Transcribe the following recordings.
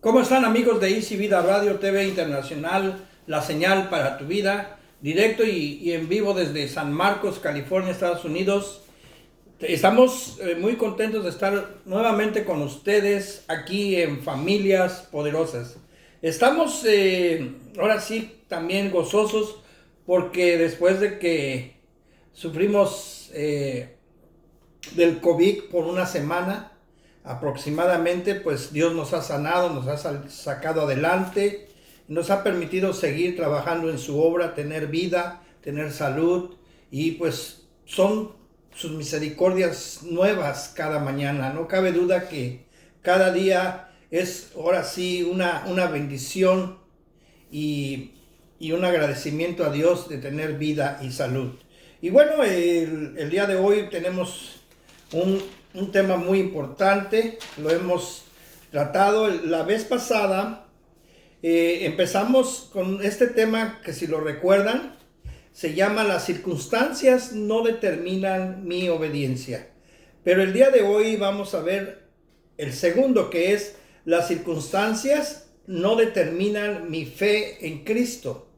¿Cómo están, amigos de Easy Vida Radio TV Internacional? La señal para tu vida, directo y en vivo desde San Marcos, California, Estados Unidos. Estamos muy contentos de estar nuevamente con ustedes aquí en Familias Poderosas. Estamos ahora sí también gozosos porque después de que sufrimos del COVID por una semana aproximadamente, pues Dios nos ha sanado, nos ha sacado adelante, nos ha permitido seguir trabajando en su obra, tener vida, tener salud, y pues son sus misericordias nuevas cada mañana. No cabe duda que cada día es ahora sí una bendición y, y un agradecimiento a Dios de tener vida y salud. Y bueno, el día de hoy tenemos un tema muy importante. Lo hemos tratado la vez pasada. Empezamos con este tema que, si lo recuerdan, se llama "Las circunstancias no determinan mi obediencia". Pero el día de hoy vamos a ver el segundo, que es "Las circunstancias no determinan mi fe en Cristo".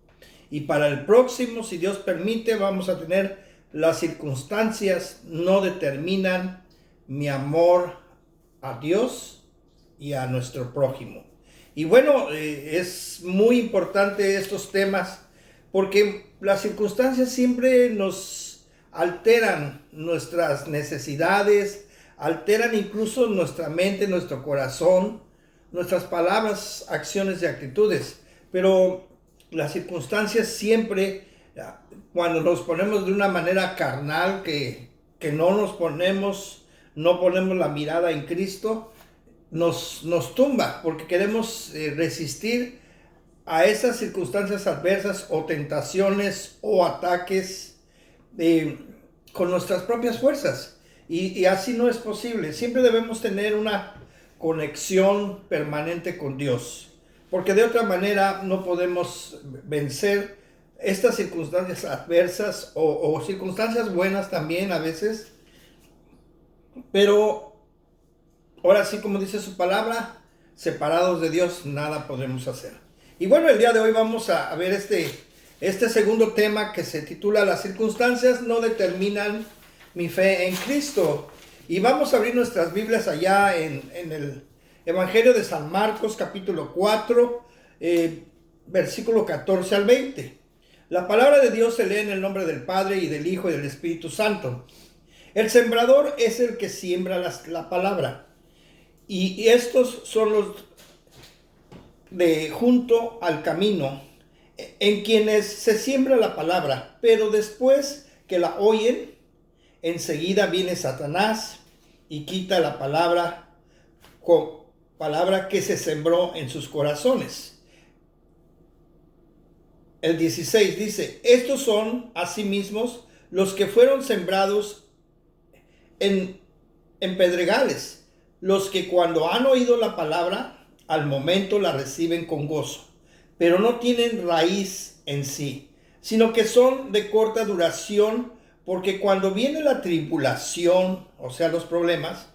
Y para el próximo, si Dios permite, vamos a tener "Las circunstancias no determinan mi amor a Dios y a nuestro prójimo". Y bueno, es muy importante estos temas porque las circunstancias siempre nos alteran nuestras necesidades, alteran incluso nuestra mente, nuestro corazón, nuestras palabras, acciones y actitudes. Pero las circunstancias siempre, cuando nos ponemos de una manera carnal, que no ponemos la mirada en Cristo, nos tumba, porque queremos resistir a esas circunstancias adversas o tentaciones o ataques con nuestras propias fuerzas. Y así no es posible. Siempre debemos tener una conexión permanente con Dios, porque de otra manera no podemos vencer estas circunstancias adversas o circunstancias buenas también a veces. Pero ahora sí, como dice su palabra, separados de Dios nada podemos hacer. Y bueno, el día de hoy vamos a ver este segundo tema, que se titula "Las circunstancias no determinan mi fe en Cristo". Y vamos a abrir nuestras Biblias allá en el Evangelio de San Marcos, capítulo 4, versículo 14 al 20. La palabra de Dios se lee en el nombre del Padre, y del Hijo, y del Espíritu Santo. El sembrador es el que siembra la palabra. Y estos son los de junto al camino, en quienes se siembra la palabra, pero después que la oyen, enseguida viene Satanás y quita la palabra que se sembró en sus corazones. El 16 dice: estos son asimismo los que fueron sembrados en pedregales, los que cuando han oído la palabra, al momento la reciben con gozo, pero no tienen raíz en sí, sino que son de corta duración, porque cuando viene la tribulación, o sea, los problemas,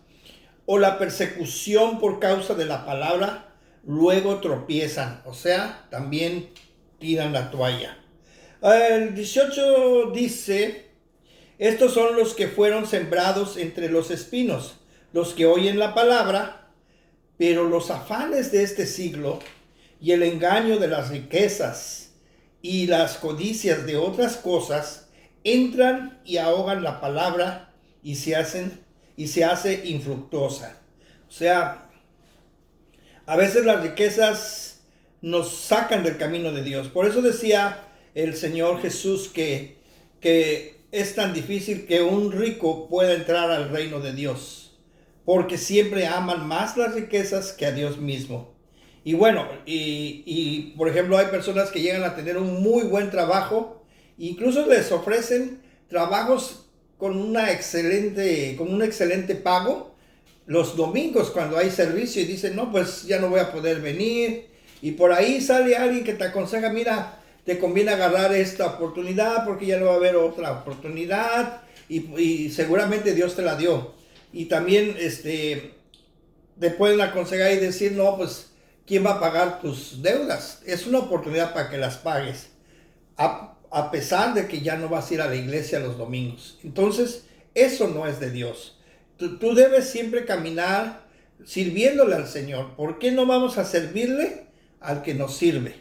o la persecución por causa de la palabra, luego tropiezan, o sea, también tiran la toalla. El 18 dice: estos son los que fueron sembrados entre los espinos, los que oyen la palabra, pero los afanes de este siglo y el engaño de las riquezas y las codicias de otras cosas entran y ahogan la palabra, y se hace infructuosa. O sea, a veces las riquezas nos sacan del camino de Dios. Por eso decía el Señor Jesús que es tan difícil que un rico pueda entrar al reino de Dios, porque siempre aman más las riquezas que a Dios mismo. Y bueno, por ejemplo, hay personas que llegan a tener un muy buen trabajo, incluso les ofrecen trabajos con un excelente pago los domingos cuando hay servicio, y dicen: no, pues ya no voy a poder venir. Y por ahí sale alguien que te aconseja: mira, te conviene agarrar esta oportunidad porque ya no va a haber otra oportunidad, y seguramente Dios te la dio. Y también te pueden aconsejar y decir: no, pues ¿quién va a pagar tus deudas? Es una oportunidad para que las pagues, a pesar de que ya no vas a ir a la iglesia los domingos. Entonces, eso no es de Dios. Tú debes siempre caminar sirviéndole al Señor. ¿Por qué no vamos a servirle al que nos sirve?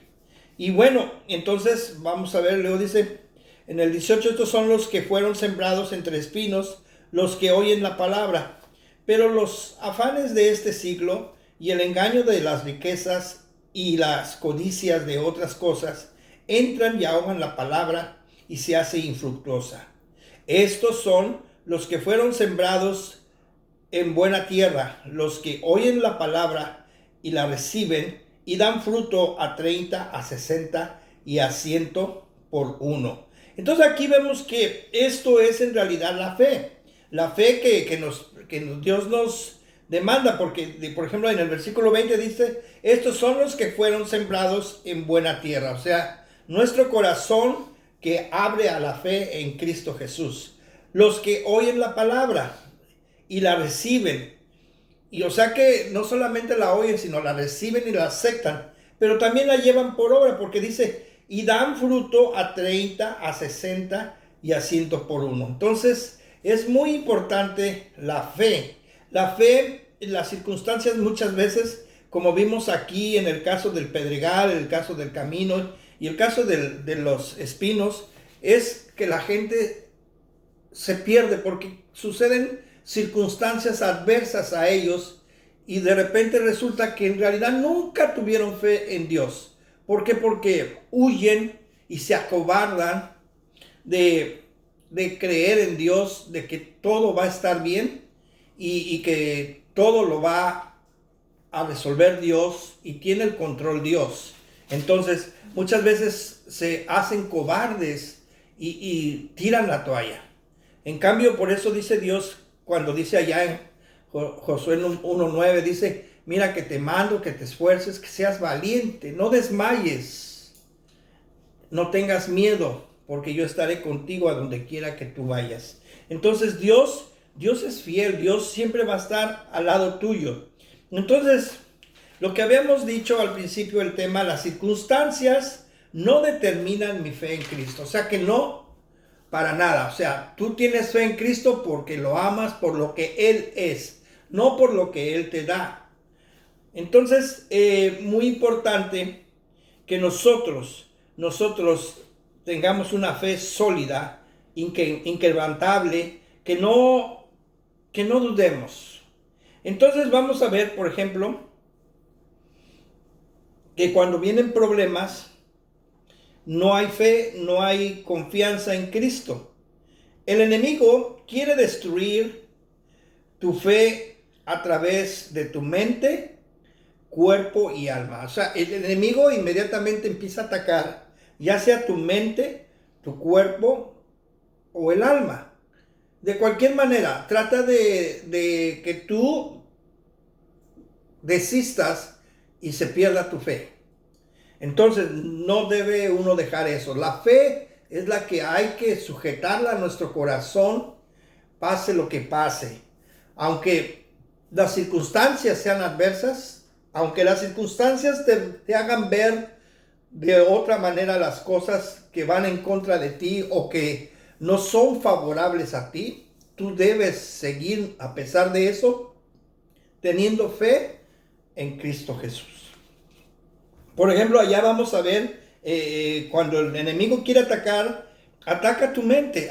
Y bueno, entonces vamos a ver, luego dice en el 18, estos son los que fueron sembrados entre espinos, los que oyen la palabra. Pero los afanes de este siglo y el engaño de las riquezas y las codicias de otras cosas entran y ahogan la palabra y se hace infructuosa. Estos son los que fueron sembrados en buena tierra, los que oyen la palabra y la reciben y dan fruto a 30, a 60 y a 100 por uno. Entonces aquí vemos que esto es en realidad la fe que Dios nos demanda, porque por ejemplo en el versículo 20 dice, estos son los que fueron sembrados en buena tierra, o sea, nuestro corazón que abre a la fe en Cristo Jesús, los que oyen la palabra y la reciben, y o sea que no solamente la oyen, sino la reciben y la aceptan, pero también la llevan por obra, porque dice, y dan fruto a 30, a 60 y a 100 por uno. Entonces, es muy importante la fe. La fe en las circunstancias muchas veces, como vimos aquí en el caso del Pedregal, el caso del camino y el caso de los espinos, es que la gente se pierde porque suceden circunstancias adversas a ellos y de repente resulta que en realidad nunca tuvieron fe en Dios. ¿Por qué? Porque huyen y se acobardan de creer en Dios, de que todo va a estar bien y que todo lo va a resolver Dios y tiene el control Dios. Entonces, muchas veces se hacen cobardes y tiran la toalla. En cambio, por eso dice Dios, cuando dice allá en Josué 1:9, dice, mira que te mando, que te esfuerces, que seas valiente, no desmayes, no tengas miedo, porque yo estaré contigo a donde quiera que tú vayas. Entonces Dios es fiel, Dios siempre va a estar al lado tuyo. Entonces, lo que habíamos dicho al principio del tema, las circunstancias no determinan mi fe en Cristo. O sea que no, para nada. O sea, tú tienes fe en Cristo porque lo amas, por lo que Él es, no por lo que Él te da. Entonces, muy importante que nosotros tengamos una fe sólida, inquebrantable, que no dudemos. Entonces vamos a ver, por ejemplo, que cuando vienen problemas, no hay fe, no hay confianza en Cristo. El enemigo quiere destruir tu fe a través de tu mente, cuerpo y alma. O sea, el enemigo inmediatamente empieza a atacar, ya sea tu mente, tu cuerpo o el alma. De cualquier manera, trata de que tú desistas y se pierda tu fe. Entonces, no debe uno dejar eso. La fe es la que hay que sujetarla a nuestro corazón, pase lo que pase. Aunque las circunstancias sean adversas, aunque las circunstancias te hagan ver de otra manera las cosas que van en contra de ti o que no son favorables a ti, tú debes seguir a pesar de eso, teniendo fe en Cristo Jesús. Por ejemplo, allá vamos a ver cuando el enemigo quiere atacar, ataca tu mente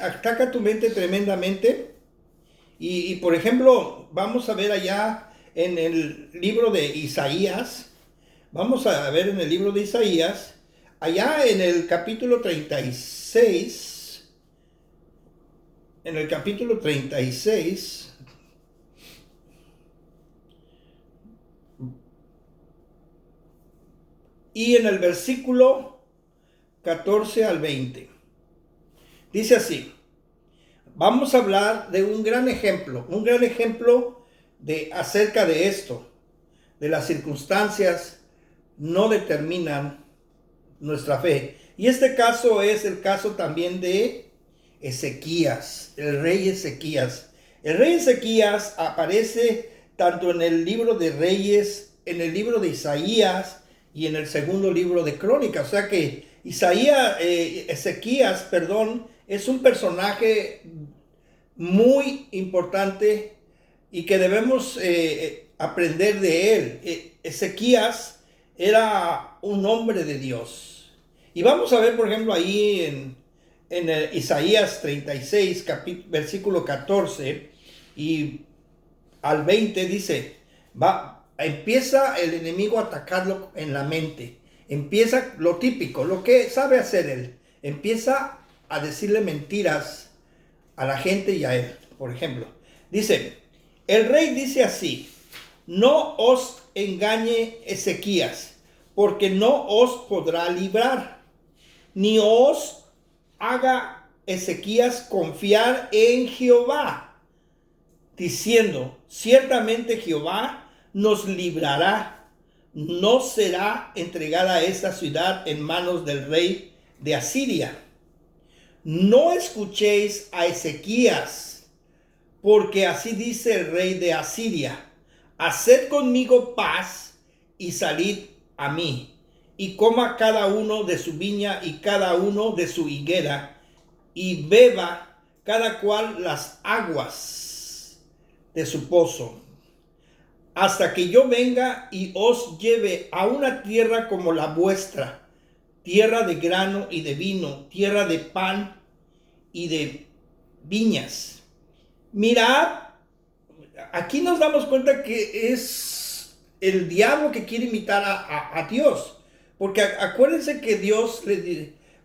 tremendamente. Y por ejemplo, vamos a ver allá en el libro de Isaías, allá en el capítulo 36, y en el versículo 14 al 20. Dice así, vamos a hablar de un gran ejemplo acerca de esto, de las circunstancias no determinan nuestra fe. Y este caso es el caso también de Ezequías, el rey Ezequías. El rey Ezequías aparece tanto en el libro de Reyes en el libro de Isaías y en el segundo libro de Crónicas. O sea que Ezequías, es un personaje muy importante y que debemos aprender de él. Ezequías era un hombre de Dios. Y vamos a ver, por ejemplo, ahí en Isaías 36, versículo 14 y al 20 dice, empieza el enemigo a atacarlo en la mente. Empieza lo típico, lo que sabe hacer él. Empieza a decirle mentiras a la gente y a él. Por ejemplo, dice, el rey dice así, no os engañe Ezequías, porque no os podrá librar, ni os haga Ezequías confiar en Jehová, diciendo, ciertamente Jehová nos librará, no será entregada esta ciudad en manos del rey de Asiria. No escuchéis a Ezequías, porque así dice el rey de Asiria, haced conmigo paz y salid a mí, y coma cada uno de su viña y cada uno de su higuera, y beba cada cual las aguas de su pozo, hasta que yo venga y os lleve a una tierra como la vuestra, tierra de grano y de vino, tierra de pan y de viñas. Mirad, aquí nos damos cuenta que es el diablo que quiere imitar a Dios. Porque acuérdense que Dios,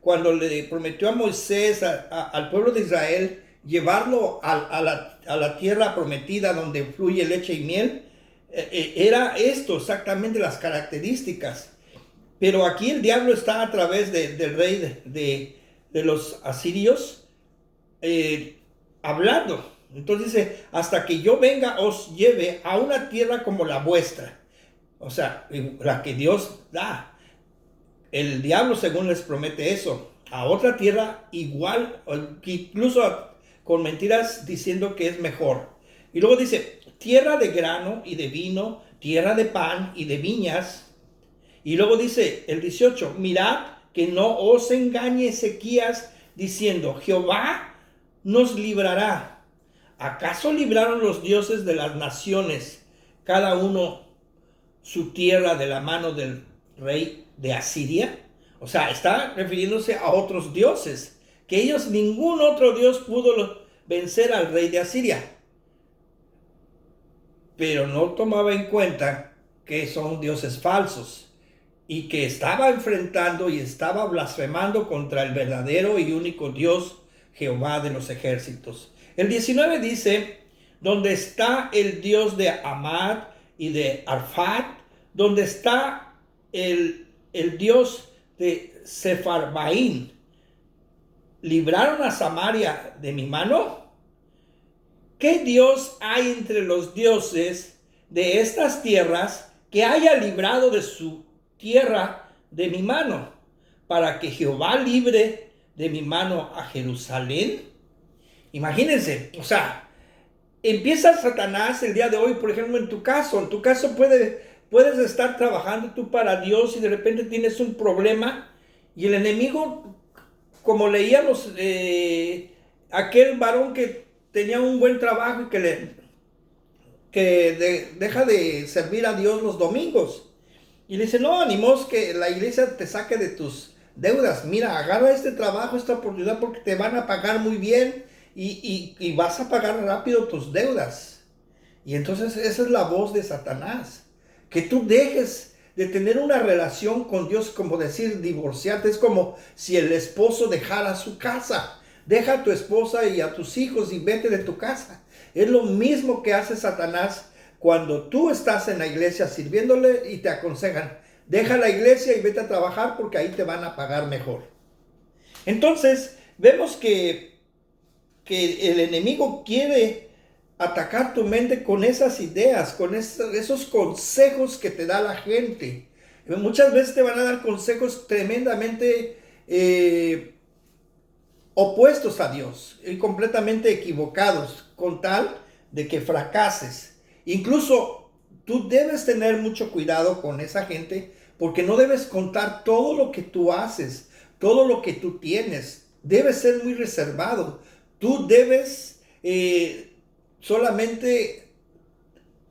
cuando le prometió a Moisés, al pueblo de Israel, llevarlo a la tierra prometida donde fluye leche y miel, era esto exactamente las características. Pero aquí el diablo está a través del rey de los asirios hablando. Entonces dice, hasta que yo venga os lleve a una tierra como la vuestra. O sea, la que Dios da. El diablo según les promete eso. A otra tierra igual, incluso con mentiras diciendo que es mejor. Y luego dice, tierra de grano y de vino, tierra de pan y de viñas. Y luego dice el 18, mirad que no os engañe Ezequías diciendo, Jehová nos librará. ¿Acaso libraron los dioses de las naciones, cada uno su tierra de la mano del rey de Asiria? O sea, está refiriéndose a otros dioses, que ellos, ningún otro dios pudo vencer al rey de Asiria. Pero no tomaba en cuenta que son dioses falsos y que estaba enfrentando y estaba blasfemando contra el verdadero y único Dios, Jehová de los ejércitos. El 19 dice, donde está el Dios de Amad y de Arfad, donde está el Dios de Sefarbaín, ¿libraron a Samaria de mi mano? ¿Qué Dios hay entre los dioses de estas tierras que haya librado de su tierra de mi mano, para que Jehová libre de mi mano a Jerusalén? Imagínense, o sea, empieza Satanás el día de hoy, por ejemplo, en tu caso puedes estar trabajando tú para Dios y de repente tienes un problema y el enemigo, como leíamos, aquel varón que tenía un buen trabajo y deja de servir a Dios los domingos y le dice, no, animos que la iglesia te saque de tus deudas, mira, agarra este trabajo, esta oportunidad porque te van a pagar muy bien. Y vas a pagar rápido tus deudas. Y entonces esa es la voz de Satanás. Que tú dejes de tener una relación con Dios, como decir divorciarte. Es como si el esposo dejara su casa. Deja a tu esposa y a tus hijos y vete de tu casa. Es lo mismo que hace Satanás cuando tú estás en la iglesia sirviéndole y te aconsejan, deja la iglesia y vete a trabajar porque ahí te van a pagar mejor. Entonces vemos que el enemigo quiere atacar tu mente con esas ideas, con esos consejos que te da la gente. Muchas veces te van a dar consejos tremendamente opuestos a Dios y completamente equivocados, con tal de que fracases. Incluso tú debes tener mucho cuidado con esa gente porque no debes contar todo lo que tú haces, todo lo que tú tienes. Debes ser muy reservado. Tú debes solamente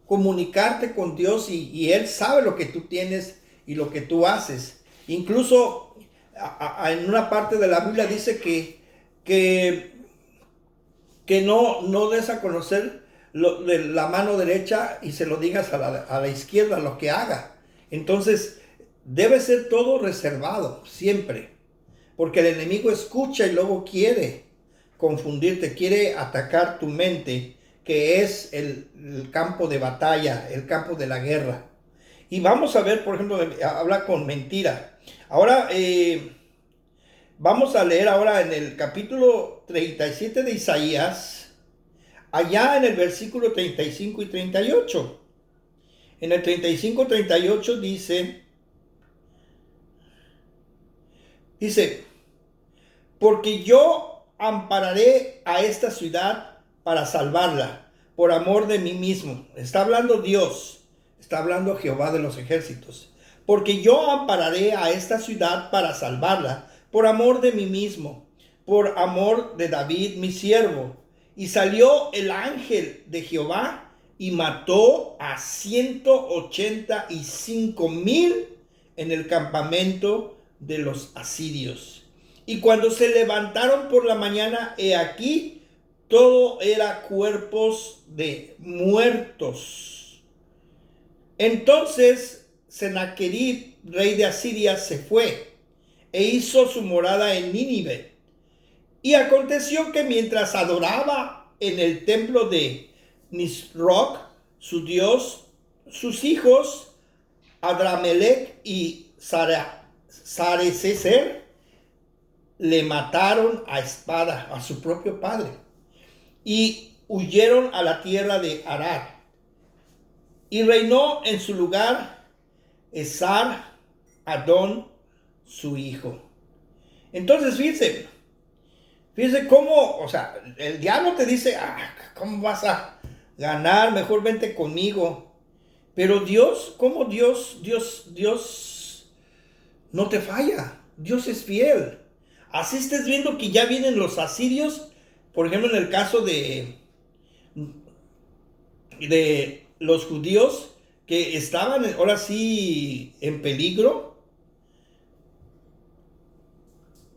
comunicarte con Dios y Él sabe lo que tú tienes y lo que tú haces. Incluso en una parte de la Biblia dice que, que no des a conocer de la mano derecha y se lo digas a la izquierda lo que haga. Entonces debe ser todo reservado siempre, porque el enemigo escucha y luego quiere confundirte, quiere atacar tu mente, que es el campo de batalla, el campo de la guerra. Y vamos a ver, por ejemplo, habla con mentira. Ahora vamos a leer ahora en el capítulo 37 de Isaías, allá en el versículo 35 y 38. En el 35-38 dice, porque yo ampararé a esta ciudad para salvarla, por amor de mí mismo. Está hablando Dios, está hablando Jehová de los ejércitos. Porque yo ampararé a esta ciudad para salvarla, por amor de mí mismo, por amor de David mi siervo. Y salió el ángel de Jehová y mató a 185,000 en el campamento de los asirios. Y cuando se levantaron por la mañana, he aquí, todo era cuerpos de muertos. Entonces Sennacherib, rey de Asiria, se fue e hizo su morada en Nínive. Y aconteció que mientras adoraba en el templo de Nisroch, su dios, sus hijos, Adramelech y Sarecer, le mataron a espada a su propio padre y huyeron a la tierra de Arad. Y reinó en su lugar Esar Adón, su hijo. Entonces, fíjense cómo, o sea, el diablo te dice, ¿cómo vas a ganar? Mejor vente conmigo. Pero Dios, ¿cómo Dios no te falla? Dios es fiel. Así estés viendo que ya vienen los asirios, por ejemplo, en el caso de los judíos que estaban ahora sí en peligro.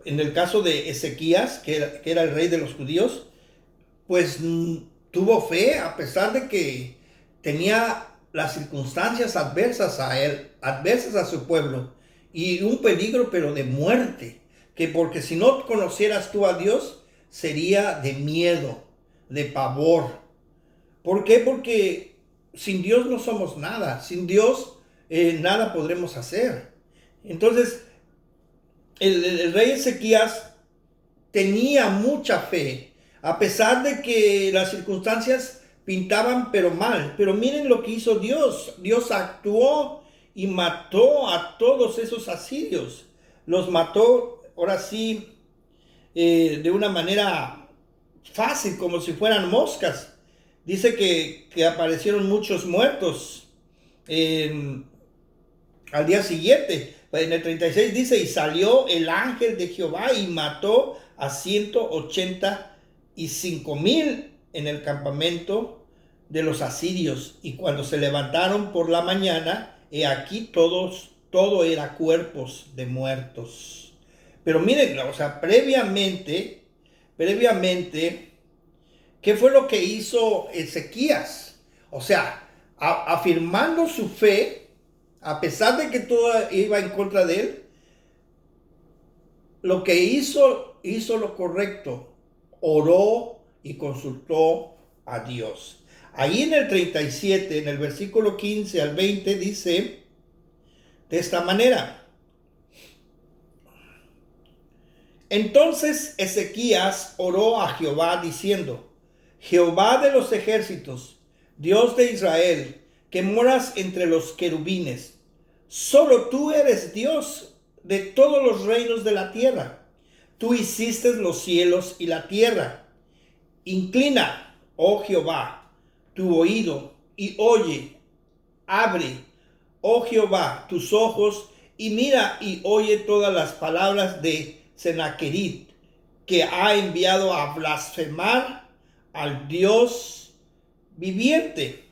En el caso de Ezequías, que era el rey de los judíos, pues tuvo fe a pesar de que tenía las circunstancias adversas a él, adversas a su pueblo, y un peligro pero de muerte, que porque si no conocieras tú a Dios, sería de miedo, de pavor. ¿Por qué? Porque sin Dios no somos nada, sin Dios nada podremos hacer. Entonces, el rey Ezequías tenía mucha fe, a pesar de que las circunstancias pintaban pero mal. Pero miren lo que hizo Dios. Dios actuó y mató a todos esos asirios. Los mató, ahora sí, de una manera fácil, como si fueran moscas. Dice que aparecieron muchos muertos al día siguiente. En el 36 dice, y salió el ángel de Jehová y mató a 185,000 en el campamento de los asirios. Y cuando se levantaron por la mañana, he aquí todo era cuerpos de muertos. Pero miren, o sea, previamente, ¿qué fue lo que hizo Ezequías? O sea, afirmando su fe, a pesar de que todo iba en contra de él, lo que hizo lo correcto. Oró y consultó a Dios. Ahí en el 37, en el versículo 15 al 20, dice de esta manera. Entonces Ezequías oró a Jehová diciendo, Jehová de los ejércitos, Dios de Israel, que moras entre los querubines, solo tú eres Dios de todos los reinos de la tierra. Tú hiciste los cielos y la tierra. Inclina, oh Jehová, tu oído y oye abre, oh Jehová, tus ojos, y mira y oye todas las palabras de Sennacherib, que ha enviado a blasfemar al Dios viviente.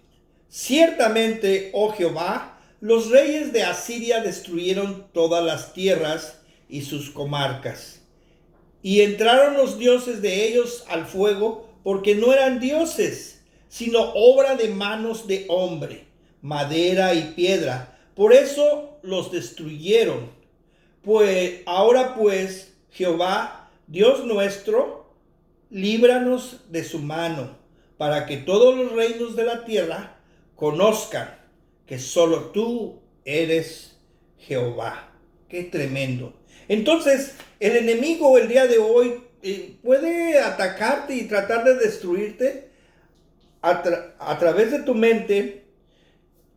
Ciertamente, oh Jehová, los reyes de Asiria destruyeron todas las tierras y sus comarcas. Y entraron los dioses de ellos al fuego, porque no eran dioses, sino obra de manos de hombre, madera y piedra. Por eso los destruyeron. Pues ahora pues, Jehová, Dios nuestro, líbranos de su mano, para que todos los reinos de la tierra conozcan que solo tú eres Jehová. Qué tremendo. Entonces, el enemigo el día de hoy puede atacarte y tratar de destruirte a través de tu mente,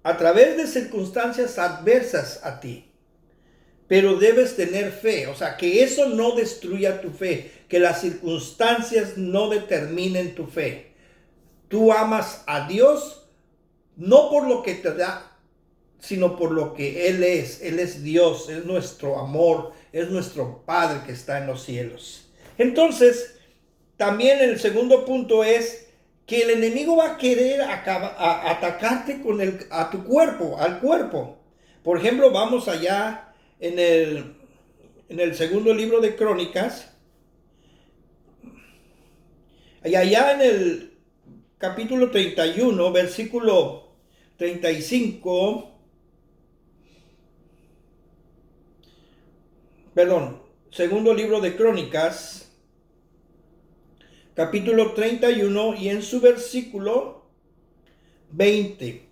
a través de circunstancias adversas a ti. Pero debes tener fe, o sea, que eso no destruya tu fe, que las circunstancias no determinen tu fe. Tú amas a Dios no por lo que te da, sino por lo que Él es. Él es Dios, es nuestro amor, es nuestro Padre que está en los cielos. Entonces, también el segundo punto es que el enemigo va a querer atacarte con a tu cuerpo, al cuerpo. Por ejemplo, vamos allá en el segundo libro de Crónicas, y allá en el capítulo 31, versículo 35, segundo libro de Crónicas, capítulo 31, y en su versículo 20.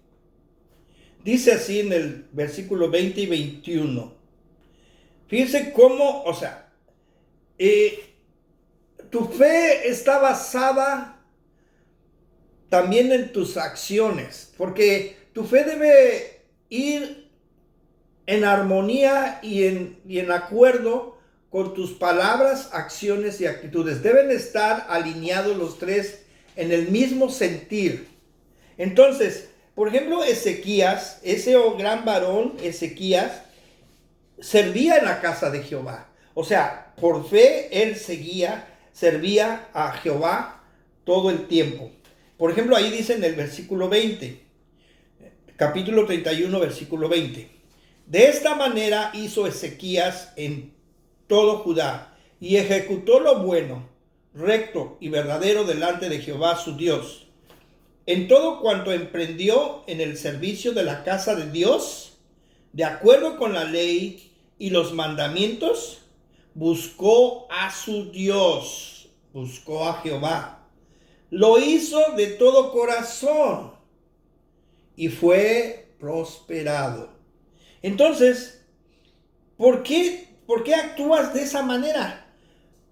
Dice así en el versículo 20 y 21. Fíjense cómo, o sea, tu fe está basada también en tus acciones, porque tu fe debe ir en armonía y en acuerdo con tus palabras, acciones y actitudes. Deben estar alineados los tres en el mismo sentir. Entonces, por ejemplo, Ezequías, ese gran varón, Ezequías, servía en la casa de Jehová. O sea, por fe él servía a Jehová todo el tiempo. Por ejemplo, ahí dice en el versículo 20, capítulo 31, versículo 20. De esta manera hizo Ezequías en todo Judá, y ejecutó lo bueno, recto y verdadero delante de Jehová su Dios. En todo cuanto emprendió en el servicio de la casa de Dios, de acuerdo con la ley y los mandamientos, buscó a su Dios, buscó a Jehová. Lo hizo de todo corazón y fue prosperado. Entonces, ¿por qué actúas de esa manera?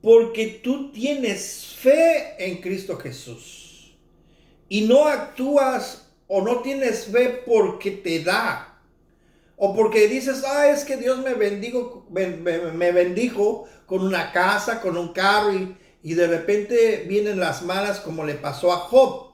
Porque tú tienes fe en Cristo Jesús. Y no actúas o no tienes fe porque te da. O porque dices, es que Dios me bendijo con una casa, con un carro, y de repente vienen las malas, como le pasó a Job.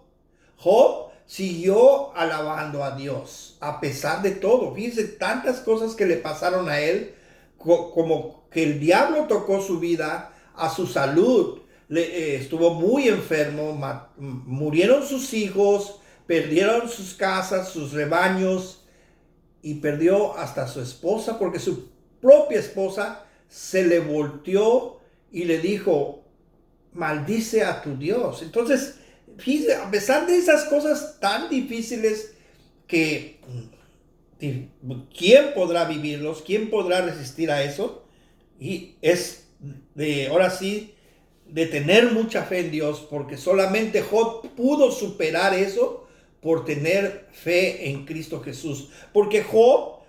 Job siguió alabando a Dios a pesar de todo. Fíjense, tantas cosas que le pasaron a él, como que el diablo tocó su vida, a su salud. Estuvo muy enfermo, murieron sus hijos, perdieron sus casas, sus rebaños, y perdió hasta su esposa, porque su propia esposa se le volteó y le dijo, maldice a tu Dios. Entonces, fíjate, a pesar de esas cosas tan difíciles, que ¿quién podrá vivirlos? ¿Quién podrá resistir a eso? Y es ahora sí, de tener mucha fe en Dios, porque solamente Job pudo superar eso por tener fe en Cristo Jesús. Porque Job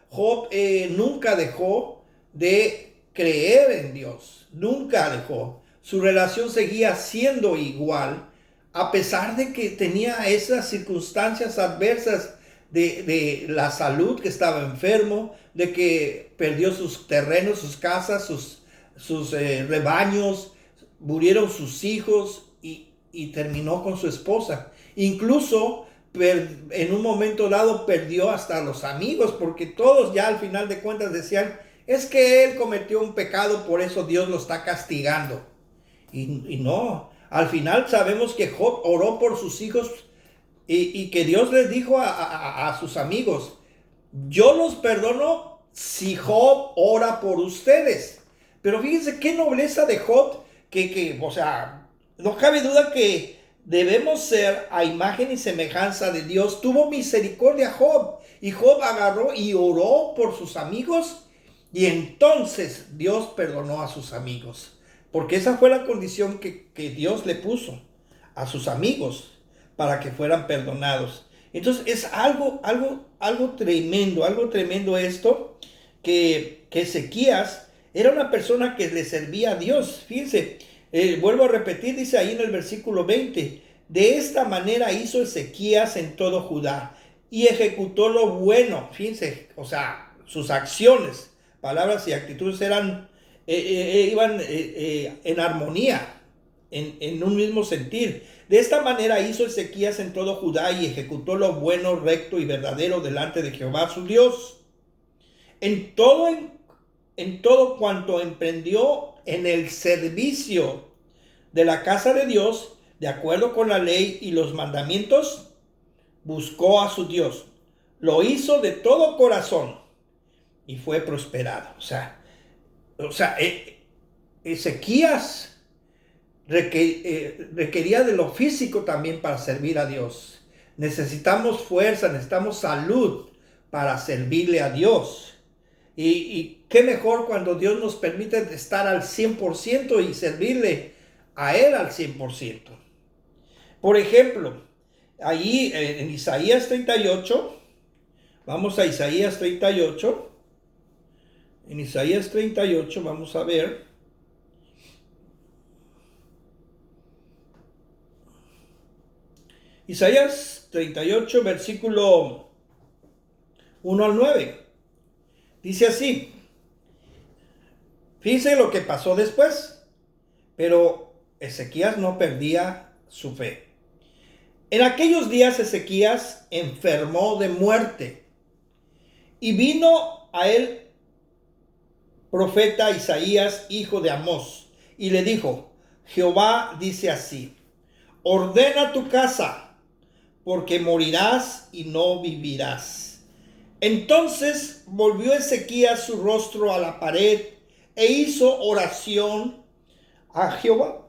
nunca dejó de creer en Dios. Nunca dejó. Su relación seguía siendo igual, a pesar de que tenía esas circunstancias adversas de la salud, que estaba enfermo, de que perdió sus terrenos, sus casas, sus rebaños, murieron sus hijos y terminó con su esposa. Incluso en un momento dado perdió hasta los amigos, porque todos ya al final de cuentas decían, es que él cometió un pecado, por eso Dios lo está castigando. Y no, al final sabemos que Job oró por sus hijos y que Dios les dijo a sus amigos, yo los perdono si Job ora por ustedes. Pero fíjense qué nobleza de Job, o sea, no cabe duda que debemos ser a imagen y semejanza de Dios. Tuvo misericordia Job, y Job agarró y oró por sus amigos, y entonces Dios perdonó a sus amigos. Porque esa fue la condición que Dios le puso a sus amigos para que fueran perdonados. Entonces es algo tremendo esto, que Ezequías era una persona que le servía a Dios. Fíjense, vuelvo a repetir, dice ahí en el versículo 20, de esta manera hizo Ezequías en todo Judá y ejecutó lo bueno. Fíjense, o sea, sus acciones, palabras y actitudes iban en armonía, en un mismo sentir. De esta manera hizo Ezequías en todo Judá y ejecutó lo bueno, recto y verdadero delante de Jehová su Dios. En todo cuanto emprendió en el servicio de la casa de Dios, de acuerdo con la ley y los mandamientos, buscó a su Dios. Lo hizo de todo corazón y fue prosperado. O sea, Ezequías requería de lo físico también para servir a Dios. Necesitamos fuerza, necesitamos salud para servirle a Dios. Y qué mejor cuando Dios nos permite estar al 100% y servirle a Él al 100%. Por ejemplo, allí en Isaías 38, vamos a Isaías 38. En Isaías 38 vamos a ver. Isaías 38, versículo 1 al 9. Dice así. Fíjense lo que pasó después. Pero Ezequías no perdía su fe. En aquellos días Ezequías enfermó de muerte. Y vino a él profeta Isaías, hijo de Amós, y le dijo, Jehová dice así, ordena tu casa, porque morirás y no vivirás. Entonces volvió Ezequías su rostro a la pared e hizo oración a Jehová.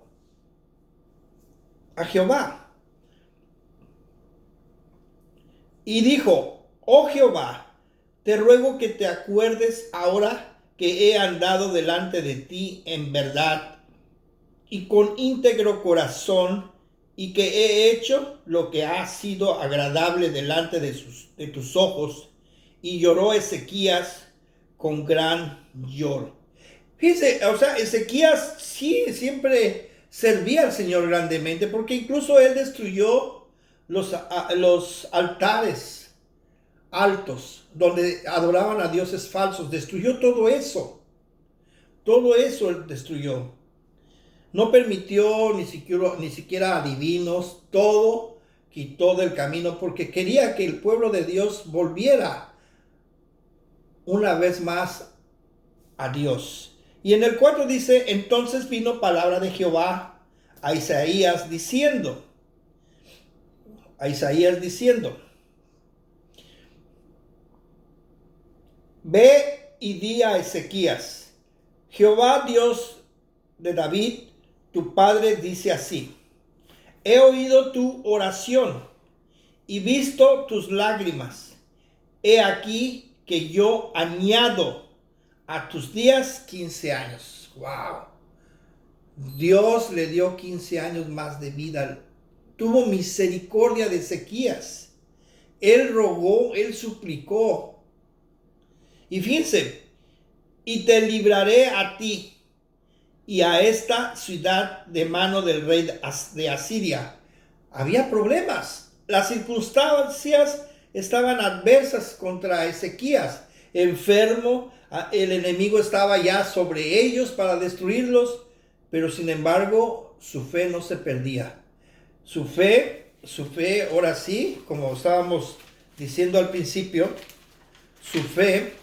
Y dijo, oh Jehová, te ruego que te acuerdes ahora que he andado delante de ti en verdad y con íntegro corazón, y que he hecho lo que ha sido agradable delante de tus ojos. Y lloró Ezequías con gran lloro. Fíjense, o sea, Ezequías sí siempre servía al Señor grandemente, porque incluso él destruyó los altares altos donde adoraban a dioses falsos. Destruyó todo eso. Todo eso él destruyó. No permitió ni siquiera adivinos. Todo quitó del camino porque quería que el pueblo de Dios volviera una vez más a Dios. Y en el 4 dice, entonces vino palabra de Jehová a Isaías diciendo, ve y di a Ezequías, Jehová Dios de David, tu padre, dice así, he oído tu oración y visto tus lágrimas. He aquí que yo añado a tus días 15 años. ¡Wow! Dios le dio 15 años más de vida. Tuvo misericordia de Ezequías. Él rogó, él suplicó. Y fíjense, y te libraré a ti y a esta ciudad de mano del rey de Asiria. Había problemas. Las circunstancias estaban adversas contra Ezequías. Enfermo, el enemigo estaba ya sobre ellos para destruirlos, pero sin embargo su fe no se perdía. Su fe su fe, ahora sí, como estábamos diciendo al principio, su fe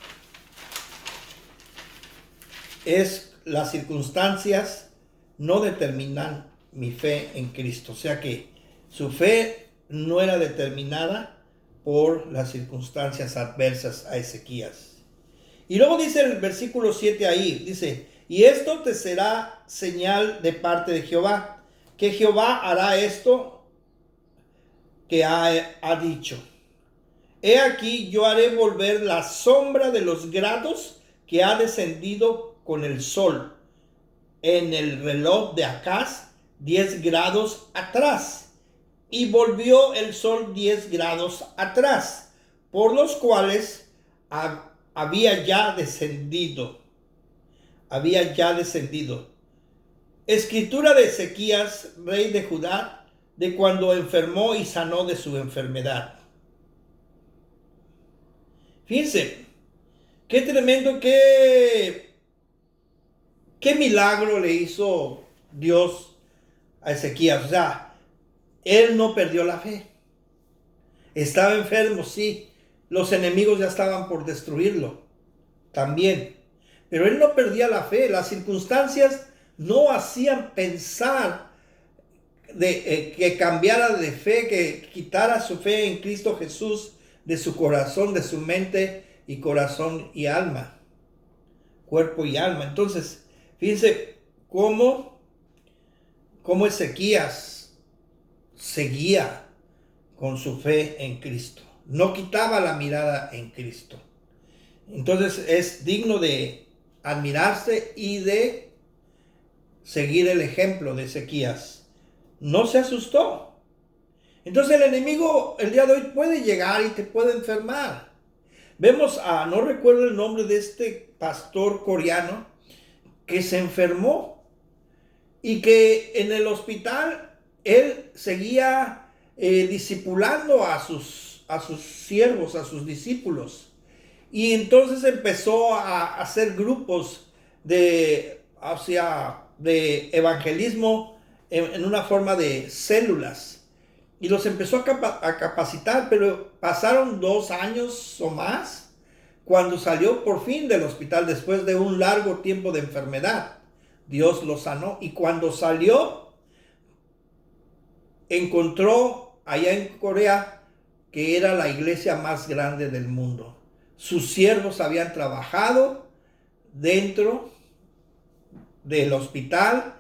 es las circunstancias no determinan mi fe en Cristo. O sea que su fe no era determinada por las circunstancias adversas a Ezequías. Y luego dice el versículo 7 ahí, dice, y esto te será señal de parte de Jehová, que Jehová hará esto que ha dicho. He aquí yo haré volver la sombra de los grados que ha descendido con el sol en el reloj de Acaz 10 grados atrás, y volvió el sol 10 grados atrás, por los cuales había ya descendido. Escritura de Ezequías, rey de Judá, de cuando enfermó y sanó de su enfermedad. Fíjense, qué tremendo, qué milagro le hizo Dios a Ezequías. O sea, él no perdió la fe. Estaba enfermo, sí. Los enemigos ya estaban por destruirlo también. Pero él no perdía la fe. Las circunstancias no hacían pensar que cambiara de fe, que quitara su fe en Cristo Jesús de su corazón, de su mente y corazón y alma, cuerpo y alma. Entonces, fíjense cómo Ezequías seguía con su fe en Cristo. No quitaba la mirada en Cristo. Entonces es digno de admirarse y de seguir el ejemplo de Ezequías. No se asustó. Entonces el enemigo el día de hoy puede llegar y te puede enfermar. Vemos no recuerdo el nombre de este pastor coreano que se enfermó y que en el hospital él seguía discipulando a sus siervos, a sus discípulos. Y entonces empezó a hacer grupos de evangelismo en una forma de células. Y los empezó a capacitar, pero pasaron 2 años o más cuando salió por fin del hospital después de un largo tiempo de enfermedad. Dios lo sanó, y cuando salió encontró allá en Corea que era la iglesia más grande del mundo. Sus siervos habían trabajado dentro del hospital,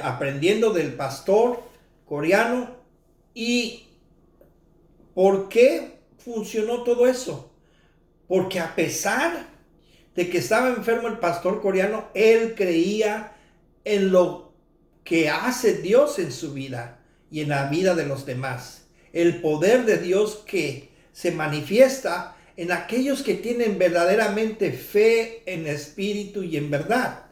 aprendiendo del pastor coreano. ¿Y por qué funcionó todo eso? Porque a pesar de que estaba enfermo el pastor coreano, él creía en lo que hace Dios en su vida y en la vida de los demás. El poder de Dios que se manifiesta en aquellos que tienen verdaderamente fe en espíritu y en verdad.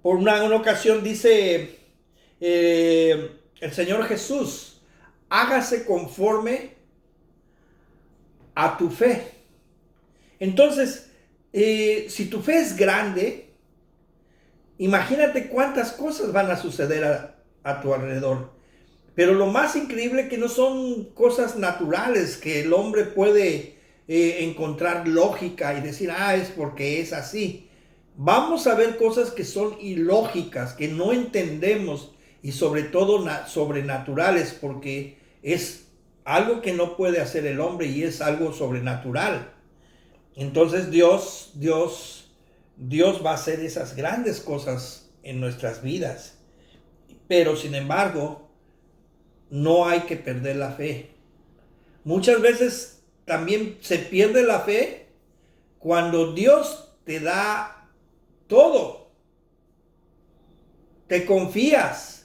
Por una ocasión dice el Señor Jesús, hágase conforme a tu fe. Entonces, si tu fe es grande, imagínate cuántas cosas van a suceder a tu alrededor. Pero lo más increíble es que no son cosas naturales que el hombre puede encontrar lógica y decir, es porque es así. Vamos a ver cosas que son ilógicas, que no entendemos, y sobre todo sobrenaturales, porque es algo que no puede hacer el hombre y es algo sobrenatural. Entonces Dios va a hacer esas grandes cosas en nuestras vidas. Pero sin embargo, no hay que perder la fe. Muchas veces también se pierde la fe cuando Dios te da todo. Te confías.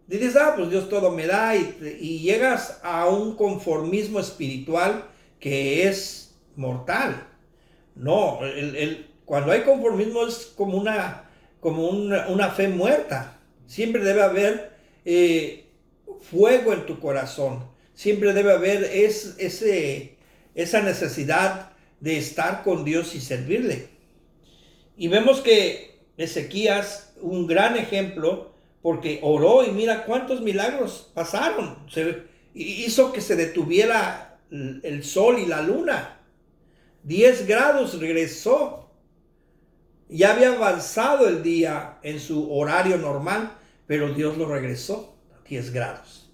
Dices, pues Dios todo me da, y llegas a un conformismo espiritual que es mortal. No, cuando hay conformismo es como una fe muerta. Siempre debe haber fuego en tu corazón. Siempre debe haber esa necesidad de estar con Dios y servirle. Y vemos que Ezequías, un gran ejemplo, porque oró y mira cuántos milagros pasaron. Hizo que se detuviera el sol y la luna. 10 grados regresó. Ya había avanzado el día en su horario normal, pero Dios lo regresó a 10 grados.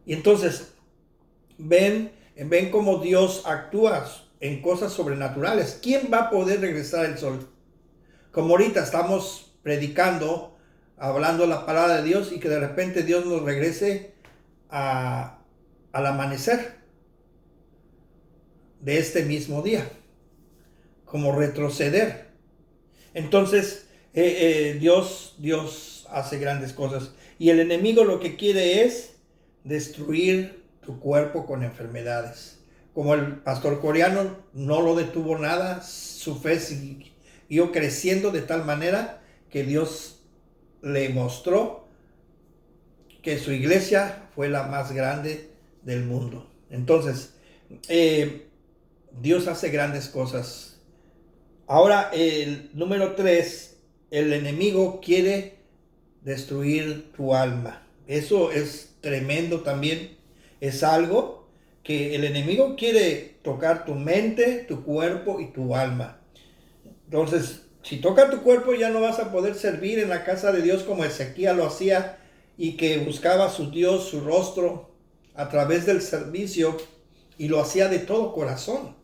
Y entonces, ven cómo Dios actúa en cosas sobrenaturales. ¿Quién va a poder regresar el sol? Como ahorita estamos predicando, hablando la palabra de Dios y que de repente Dios nos regrese al amanecer de este mismo día, como retroceder. Entonces, Dios hace grandes cosas. Y el enemigo lo que quiere es destruir tu cuerpo con enfermedades. Como el pastor coreano no lo detuvo nada, su fe siguió creciendo de tal manera que Dios le mostró que su iglesia fue la más grande del mundo. Entonces, Dios hace grandes cosas. Ahora, el número 3, el enemigo quiere destruir tu alma. Eso es tremendo también. Es algo que el enemigo quiere tocar tu mente, tu cuerpo y tu alma. Entonces, si toca tu cuerpo, ya no vas a poder servir en la casa de Dios como Ezequiel lo hacía y que buscaba a su Dios, su rostro, a través del servicio, y lo hacía de todo corazón.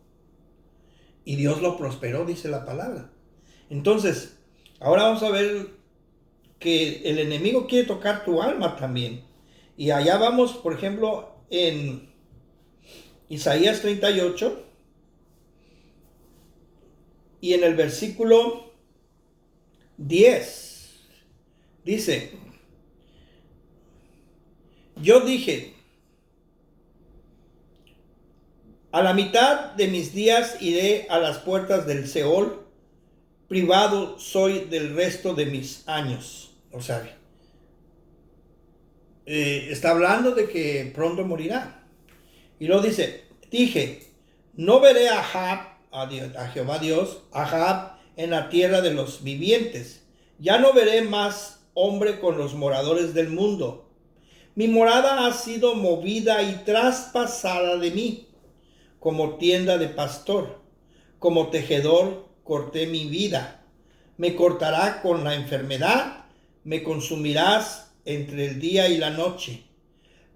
Y Dios lo prosperó, dice la palabra. Entonces, ahora vamos a ver que el enemigo quiere tocar tu alma también. Y allá vamos, por ejemplo, en Isaías 38 y en el versículo 10 dice: yo dije, a la mitad de mis días iré a las puertas del Seol, privado soy del resto de mis años. O sea, está hablando de que pronto morirá. Y luego dice, dije, no veré a Jehová Dios, a Ahab en la tierra de los vivientes. Ya no veré más hombre con los moradores del mundo. Mi morada ha sido movida y traspasada de mí, como tienda de pastor, como tejedor corté mi vida. Me cortará con la enfermedad, me consumirás entre el día y la noche.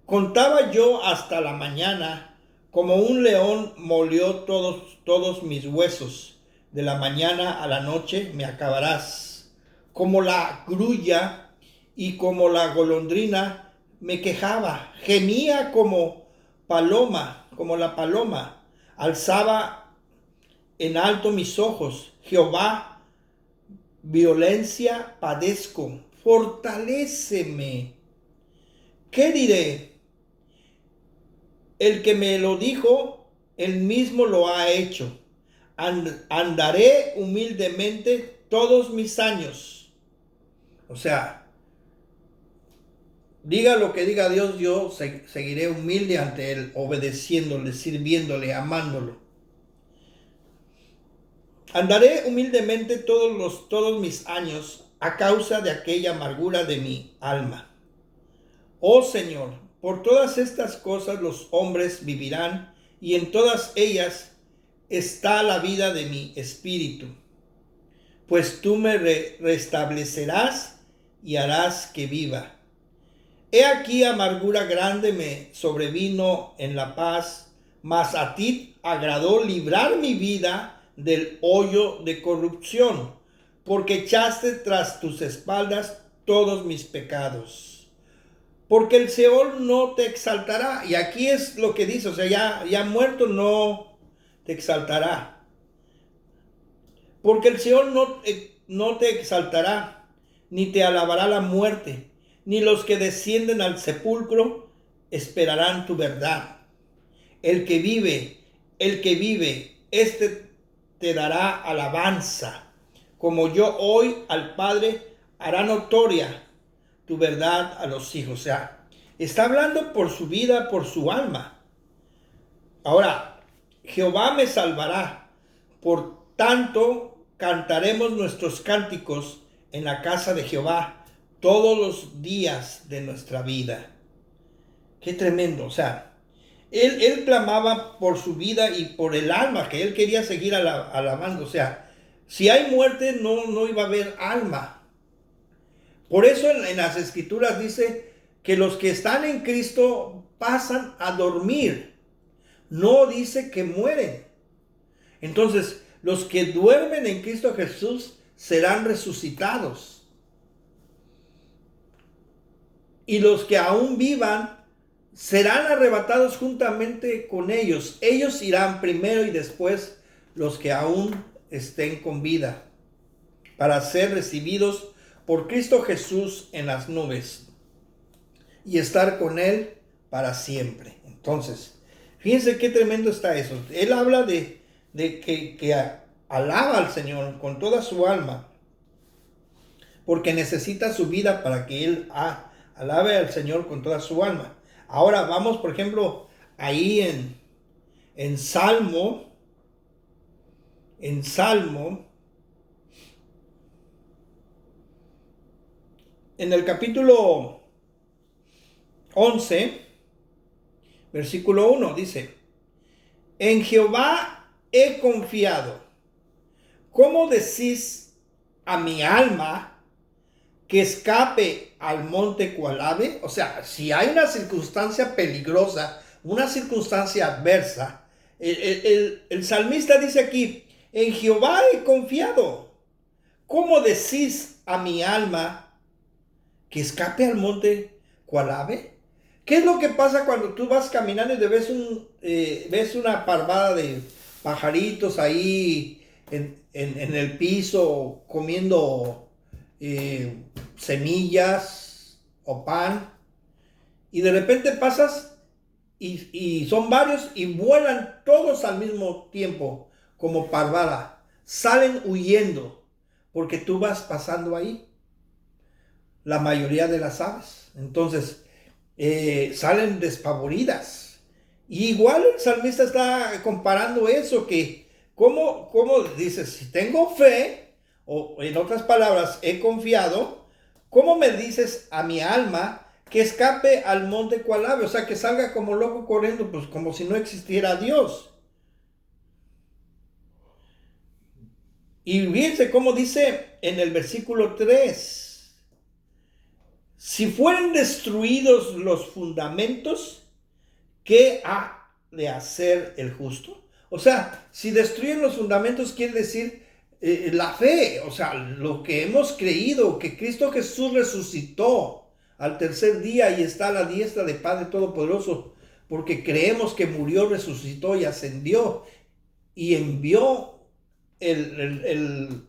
Contaba yo hasta la mañana, como un león molió todos mis huesos. De la mañana a la noche me acabarás. Como la grulla y como la golondrina me quejaba, gemía como la paloma, alzaba en alto mis ojos. Jehová, violencia padezco, fortaléceme. ¿Qué diré? El que me lo dijo, él mismo lo ha hecho. Andaré humildemente todos mis años. O sea, diga lo que diga Dios, yo seguiré humilde ante Él, obedeciéndole, sirviéndole, amándolo. Andaré humildemente todos mis años a causa de aquella amargura de mi alma. Oh Señor, por todas estas cosas los hombres vivirán, y en todas ellas está la vida de mi espíritu. Pues tú me restablecerás y harás que viva. He aquí amargura grande me sobrevino en la paz, mas a ti agradó librar mi vida del hoyo de corrupción, porque echaste tras tus espaldas todos mis pecados. Porque el Seol no te exaltará. Y aquí es lo que dice, o sea, ya muerto no te exaltará. Porque el Seol no te exaltará, ni te alabará la muerte, ni los que descienden al sepulcro esperarán tu verdad. El que vive, este te dará alabanza. Como yo hoy al Padre hará notoria tu verdad a los hijos. O sea, está hablando por su vida, por su alma. Ahora, Jehová me salvará. Por tanto, cantaremos nuestros cánticos en la casa de Jehová todos los días de nuestra vida. Qué tremendo, o sea, él clamaba por su vida y por el alma, que él quería seguir alabando. O sea, si hay muerte, no iba a haber alma. Por eso en las Escrituras dice que los que están en Cristo pasan a dormir. No dice que mueren. Entonces, los que duermen en Cristo Jesús serán resucitados. Y los que aún vivan serán arrebatados juntamente con ellos. Ellos irán primero y después los que aún estén con vida, para ser recibidos por Cristo Jesús en las nubes y estar con Él para siempre. Entonces, fíjense qué tremendo está eso. Él habla de que alaba al Señor con toda su alma, porque necesita su vida para que Él alabe al Señor con toda su alma. Ahora vamos, por ejemplo, ahí en Salmo, en el capítulo 11, versículo 1, dice: en Jehová he confiado. ¿Cómo decís a mi alma que escape al monte cual ave? O sea, si hay una circunstancia peligrosa, una circunstancia adversa, el salmista dice aquí: en Jehová he confiado. ¿Cómo decís a mi alma que escape al monte cual ave? ¿Qué es lo que pasa cuando tú vas caminando y ves una parvada de pajaritos ahí en el piso comiendo semillas o pan, y de repente pasas y son varios y vuelan todos al mismo tiempo como parvada, salen huyendo porque tú vas pasando ahí, la mayoría de las aves? Entonces salen despavoridas. Y igual el salmista está comparando eso, que como dice, si tengo fe, o en otras palabras, he confiado, ¿cómo me dices a mi alma que escape al monte cual ave? O sea, que salga como loco corriendo, pues como si no existiera Dios. Y fíjense cómo dice en el versículo 3: si fueren destruidos los fundamentos, ¿qué ha de hacer el justo? O sea, si destruyen los fundamentos, quiere decir la fe, o sea, lo que hemos creído, que Cristo Jesús resucitó al tercer día y está a la diestra de Padre Todopoderoso, porque creemos que murió, resucitó y ascendió, y envió el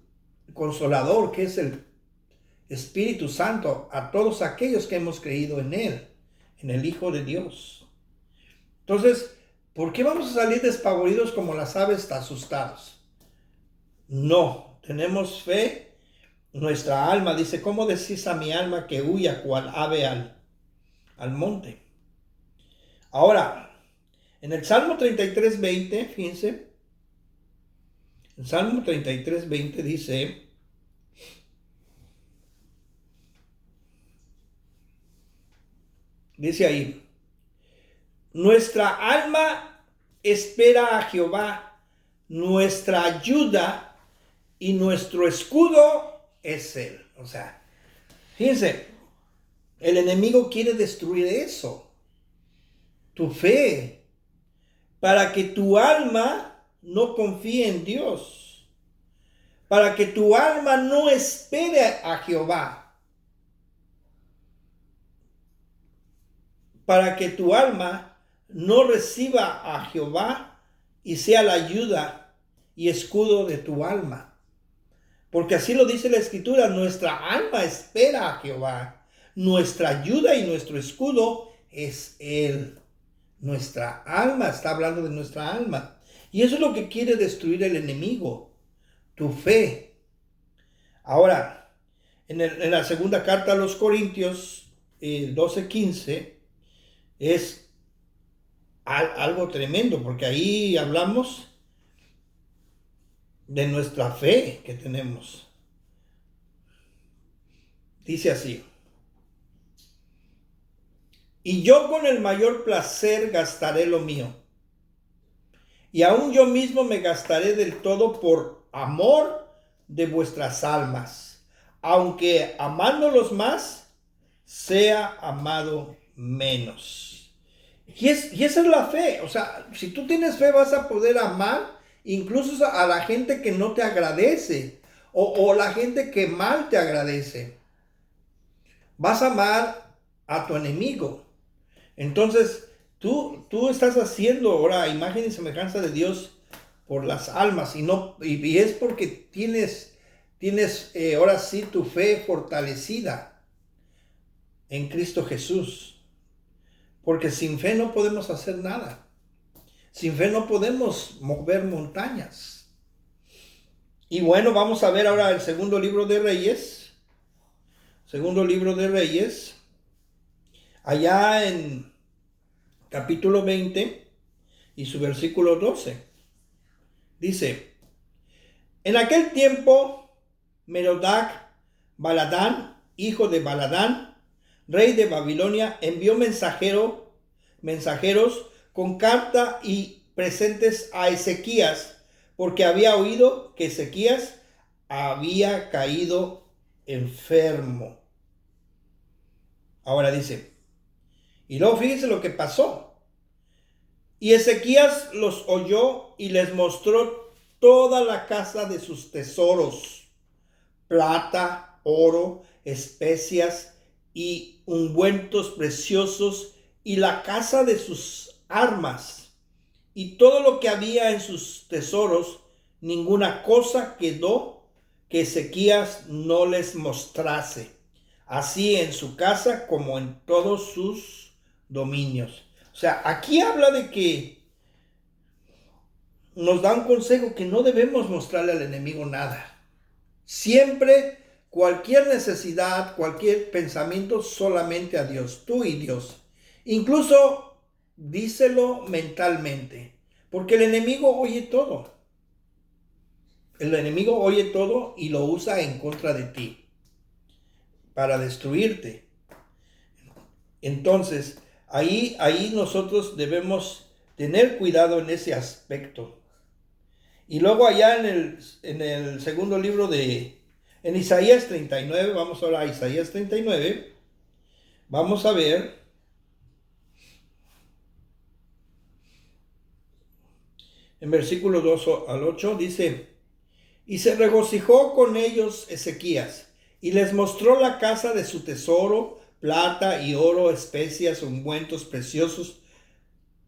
Consolador, que es el Espíritu Santo, a todos aquellos que hemos creído en Él, en el Hijo de Dios. Entonces, ¿por qué vamos a salir despavoridos como las aves asustados? No, tenemos fe. Nuestra alma dice: ¿cómo decís a mi alma que huya cual ave al monte? Ahora, en el Salmo 33:20, fíjense, el Salmo 33:20 dice ahí: nuestra alma espera a Jehová, nuestra ayuda y nuestro escudo es Él. O sea, fíjense, el enemigo quiere destruir eso, tu fe, para que tu alma no confíe en Dios, para que tu alma no espere a Jehová, para que tu alma no reciba a Jehová y sea la ayuda y escudo de tu alma. Porque así lo dice la Escritura: nuestra alma espera a Jehová, nuestra ayuda y nuestro escudo es Él. Nuestra alma, está hablando de nuestra alma. Y eso es lo que quiere destruir el enemigo, tu fe. Ahora, en la segunda carta a los Corintios 12:15, es algo tremendo, porque ahí hablamos de nuestra fe que tenemos. Dice así: y yo con el mayor placer gastaré lo mío. Y aún yo mismo me gastaré del todo por amor de vuestras almas, aunque amándolos más, sea amado menos. Y esa es la fe. O sea, si tú tienes fe vas a poder amar incluso a la gente que no te agradece o la gente que mal te agradece. Vas a amar a tu enemigo. Entonces, tú estás haciendo ahora imagen y semejanza de Dios por las almas y es porque tienes ahora sí tu fe fortalecida en Cristo Jesús. Porque sin fe no podemos hacer nada. Sin fe no podemos mover montañas. Y bueno, vamos a ver ahora el segundo libro de Reyes. Segundo libro de Reyes. Allá en capítulo 20 y su versículo 12. Dice, en aquel tiempo Merodach Baladán, hijo de Baladán, rey de Babilonia, envió mensajeros con carta y presentes a Ezequías, porque había oído que Ezequías había caído enfermo. Ahora dice, y luego fíjense lo que pasó. Y Ezequías los oyó y les mostró toda la casa de sus tesoros, plata, oro, especias y ungüentos preciosos, y la casa de sus armas, y todo lo que había en sus tesoros. Ninguna cosa quedó que Ezequías no les mostrase, así en su casa como en todos sus dominios. O sea, aquí habla de que nos da un consejo que no debemos mostrarle al enemigo nada. Siempre, cualquier necesidad, cualquier pensamiento, solamente a Dios, tú y Dios. Incluso díselo mentalmente, porque el enemigo oye todo. El enemigo oye todo y lo usa en contra de ti, para destruirte. Entonces, ahí nosotros debemos tener cuidado en ese aspecto. Y luego allá en el segundo libro en Isaías 39, vamos ahora a Isaías 39, vamos a ver en versículo 2 al 8, dice, y se regocijó con ellos Ezequías, y les mostró la casa de su tesoro, plata y oro, especias, ungüentos preciosos,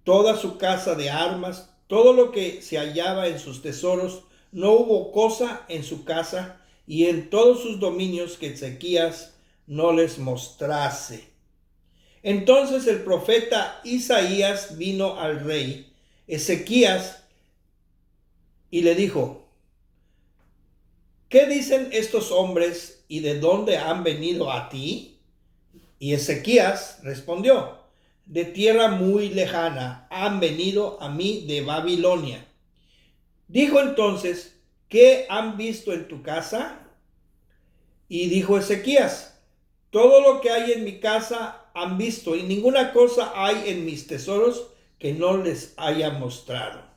toda su casa de armas, todo lo que se hallaba en sus tesoros. No hubo cosa en su casa y en todos sus dominios que Ezequías no les mostrase. Entonces el profeta Isaías vino al rey Ezequías y le dijo, ¿qué dicen estos hombres y de dónde han venido a ti? Y Ezequías respondió, de tierra muy lejana han venido a mí de Babilonia. Dijo entonces, ¿qué han visto en tu casa? Y dijo Ezequías, todo lo que hay en mi casa han visto, y ninguna cosa hay en mis tesoros que no les haya mostrado.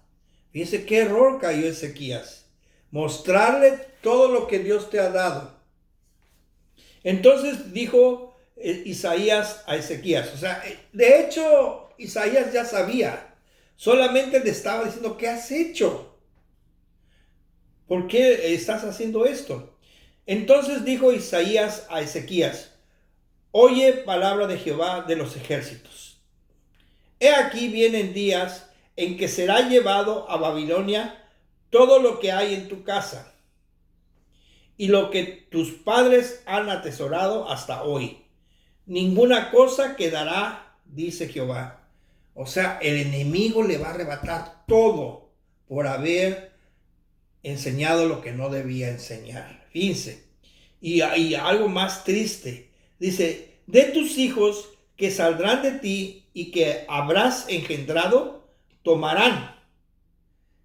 Fíjense qué error cayó Ezequías. Mostrarle todo lo que Dios te ha dado. Entonces dijo Isaías a Ezequías. O sea, de hecho, Isaías ya sabía. Solamente le estaba diciendo, ¿qué has hecho? ¿Por qué estás haciendo esto? Entonces dijo Isaías a Ezequías, oye palabra de Jehová de los ejércitos. He aquí vienen días en que será llevado a Babilonia todo lo que hay en tu casa y lo que tus padres han atesorado hasta hoy. Ninguna cosa quedará, dice Jehová. O sea, el enemigo le va a arrebatar todo por haber enseñado lo que no debía enseñar. Fíjense. Y algo más triste. Dice, de tus hijos que saldrán de ti y que habrás engendrado, tomarán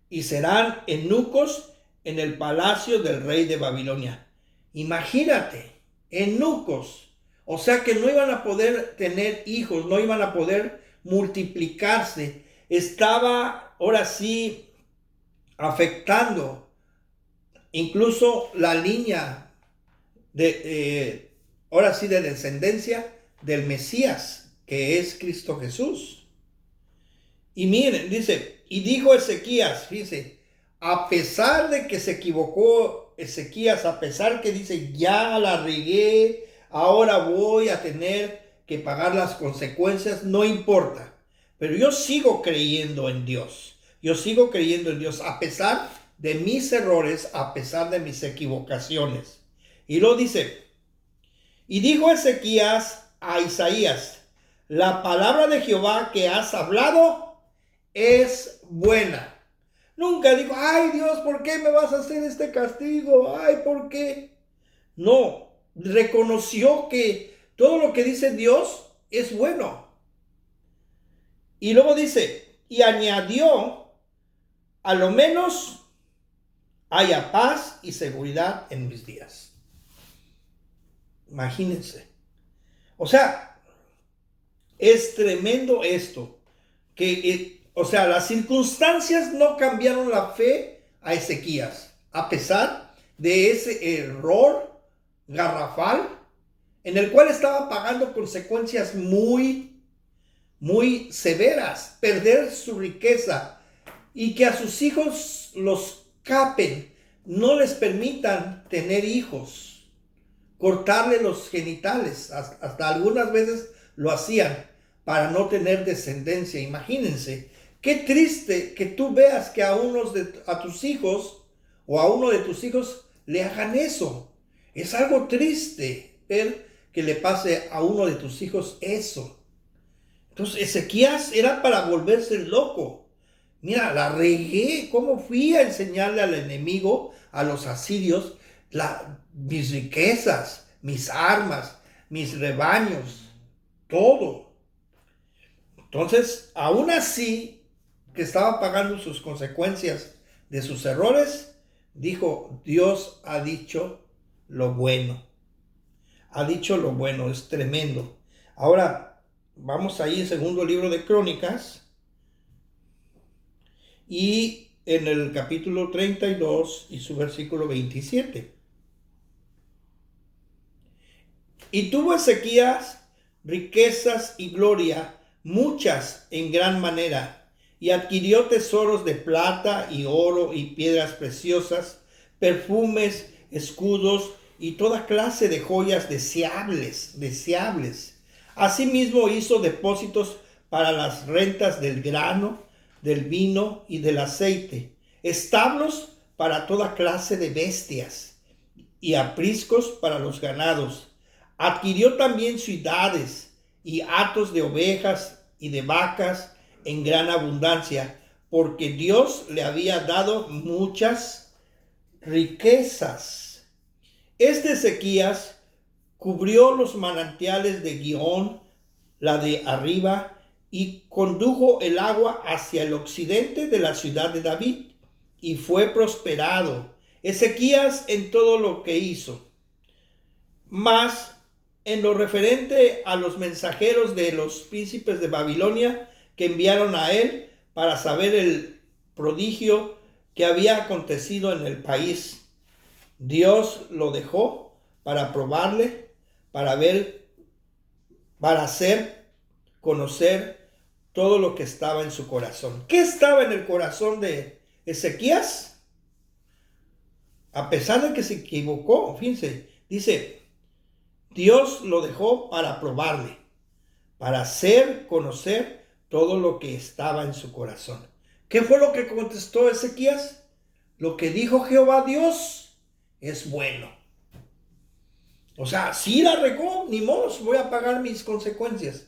y serán eunucos en el palacio del rey de Babilonia. Imagínate, eunucos. O sea que no iban a poder tener hijos, no iban a poder multiplicarse. Estaba ahora sí afectando incluso la línea ahora sí de descendencia del Mesías, que es Cristo Jesús. Y miren, dice, y dijo Ezequías, dice, a pesar de que se equivocó Ezequías, a pesar que dice, ya la regué, ahora voy a tener que pagar las consecuencias, no importa. Pero yo sigo creyendo en Dios. Yo sigo creyendo en Dios a pesar de mis errores, a pesar de mis equivocaciones. Y lo dice, y dijo Ezequías a Isaías, la palabra de Jehová que has hablado es buena. Nunca dijo, ay Dios, ¿por qué me vas a hacer este castigo? Ay, ¿por qué? No, reconoció que todo lo que dice Dios es bueno. Y luego dice, y añadió, a lo menos haya paz y seguridad en mis días. Imagínense. O sea, es tremendo esto. O sea, las circunstancias no cambiaron la fe a Ezequías, a pesar de ese error garrafal en el cual estaba pagando consecuencias muy, muy severas, perder su riqueza y que a sus hijos los capen, no les permitan tener hijos, cortarle los genitales, hasta algunas veces lo hacían para no tener descendencia. Imagínense, qué triste que tú veas que a tus hijos o a uno de tus hijos le hagan eso. Es algo triste ver que le pase a uno de tus hijos eso. Entonces Ezequías era para volverse loco. Mira, la regué. ¿Cómo fui a enseñarle al enemigo, a los asirios, mis riquezas, mis armas, mis rebaños, todo? Entonces, aún así, que estaba pagando sus consecuencias de sus errores, dijo, Dios ha dicho lo bueno. Ha dicho lo bueno, es tremendo. Ahora, vamos ahí en segundo libro de Crónicas. Y en el capítulo 32 y su versículo 27. Y tuvo Ezequías riquezas y gloria, muchas en gran manera, y adquirió tesoros de plata y oro y piedras preciosas, perfumes, escudos y toda clase de joyas deseables. Asimismo hizo depósitos para las rentas del grano, del vino y del aceite, establos para toda clase de bestias y apriscos para los ganados. Adquirió también ciudades y hatos de ovejas y de vacas en gran abundancia, porque Dios le había dado muchas riquezas. Este Ezequías cubrió los manantiales de Gihón, la de arriba, y condujo el agua hacia el occidente de la ciudad de David, y fue prosperado Ezequías en todo lo que hizo. Mas en lo referente a los mensajeros de los príncipes de Babilonia que enviaron a él para saber el prodigio que había acontecido en el país, Dios lo dejó para probarle, para ver, para hacer conocer todo lo que estaba en su corazón. ¿Qué estaba en el corazón de Ezequías? A pesar de que se equivocó, fíjense, dice, Dios lo dejó para probarle, para hacer conocer todo lo que estaba en su corazón. ¿Qué fue lo que contestó Ezequías? Lo que dijo Jehová Dios es bueno. O sea, si la regó, ni modo, voy a pagar mis consecuencias.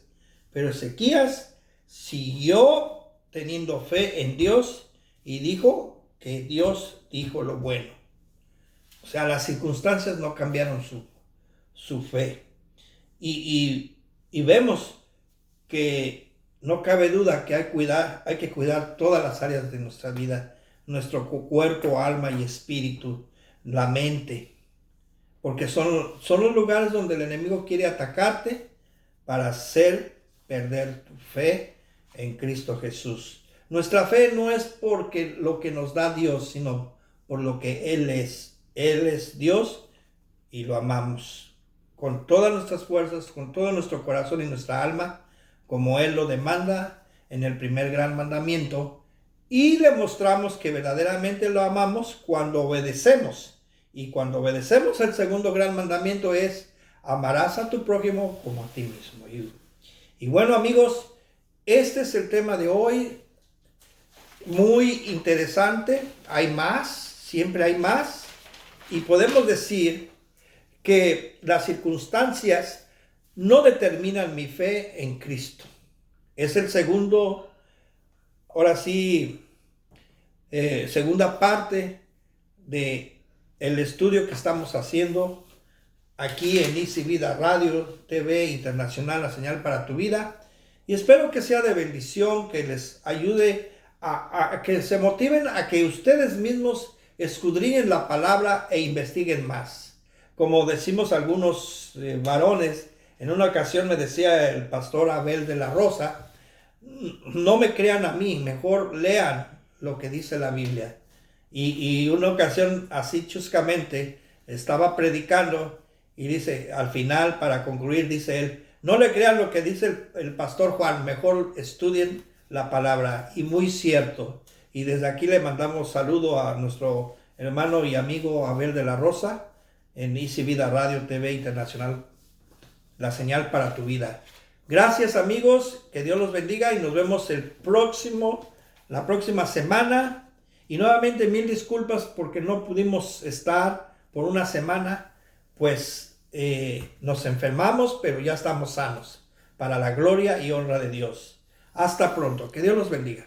Pero Ezequías siguió teniendo fe en Dios y dijo que Dios dijo lo bueno. O sea, las circunstancias no cambiaron su fe. Y vemos que no cabe duda que hay que cuidar todas las áreas de nuestra vida, nuestro cuerpo, alma y espíritu, la mente. porque son los lugares donde el enemigo quiere atacarte para hacer perder tu fe en Cristo Jesús. Nuestra fe no es porque lo que nos da Dios, sino por lo que Él es. Él es Dios y lo amamos con todas nuestras fuerzas, con todo nuestro corazón y nuestra alma, como Él lo demanda en el primer gran mandamiento. Y le mostramos que verdaderamente lo amamos cuando obedecemos. Y cuando obedecemos el segundo gran mandamiento es: amarás a tu prójimo como a ti mismo. Y bueno, amigos, este es el tema de hoy. Muy interesante. Hay más, siempre hay más. Y podemos decir que las circunstancias no determinan mi fe en Cristo. Es el segundo, ahora sí, segunda parte de el estudio que estamos haciendo aquí en Easy Vida Radio, TV Internacional, la señal para tu vida. Y espero que sea de bendición, que les ayude a que se motiven a que ustedes mismos escudriñen la palabra e investiguen más. Como decimos algunos varones, en una ocasión me decía el pastor Abel de la Rosa: no me crean a mí, mejor lean lo que dice la Biblia. Y una ocasión, así chuscamente, estaba predicando y dice, al final, para concluir, dice él: no le crean lo que dice el pastor Juan, mejor estudien la palabra. Y muy cierto. Y desde aquí le mandamos saludo a nuestro hermano y amigo Abel de la Rosa en Easy Vida Radio, TV Internacional, la señal para tu vida. Gracias, amigos, que Dios los bendiga y nos vemos la próxima semana. Y nuevamente mil disculpas porque no pudimos estar por una semana, pues nos enfermamos, pero ya estamos sanos, para la gloria y honra de Dios. Hasta pronto, que Dios los bendiga.